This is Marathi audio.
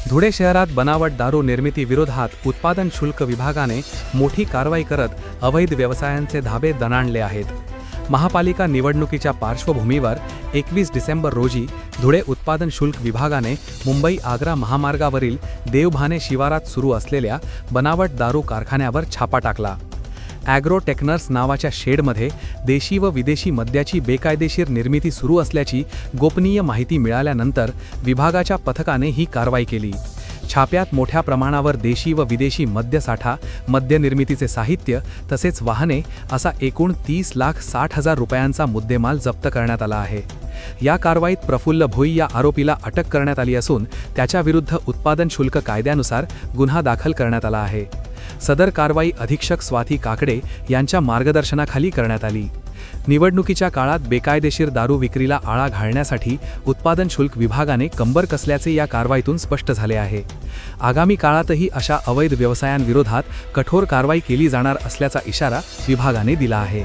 धुळे शहरात बनावट दारू निर्मिती विरोधात उत्पादन शुल्क विभागाने मोठी कारवाई करत अवैध व्यवसायांचे धाबे दणाणले आहेत. महापालिका निवडणुकीच्या पार्श्वभूमीवर 21 डिसेंबर रोजी धुळे उत्पादन शुल्क विभागाने मुंबई-आग्रा महामार्गावरील देवभाने शिवारात सुरू असलेल्या बनावट दारू कारखान्यावर छापा टाकला. ॲग्रो टेक्नर्स नावाच्या शेडमध्ये देशी व विदेशी मद्याची बेकायदेशीर निर्मिती सुरू असल्याची गोपनीय माहिती मिळाल्यानंतर विभागाच्या पथकाने ही कारवाई केली. छाप्यात मोठ्या प्रमाणावर देशी व विदेशी मद्यसाठा, मद्यनिर्मितीचे साहित्य तसेच वाहने असा एकूण 30,60,000 रुपयांचा मुद्देमाल जप्त करण्यात आला आहे. या कारवाईत प्रफुल्ल भोई या आरोपीला अटक करण्यात आली असून त्याच्याविरुद्ध उत्पादन शुल्क कायद्यानुसार गुन्हा दाखल करण्यात आला आहे. सदर कारवाई अधीक्षक स्वाती काकडे यांच्या मार्गदर्शनाखाली करण्यात आली. निवडणुकीच्या काळात बेकायदेशीर दारू विक्रीला आळा घालण्यासाठी उत्पादन शुल्क विभागाने कंबर कसल्याचे या कारवाईतून स्पष्ट झाले आहे. आगामी काळातही अशा अवैध व्यवसायांविरोधात कठोर कारवाई केली जाणार असल्याचा इशारा विभागाने दिला आहे.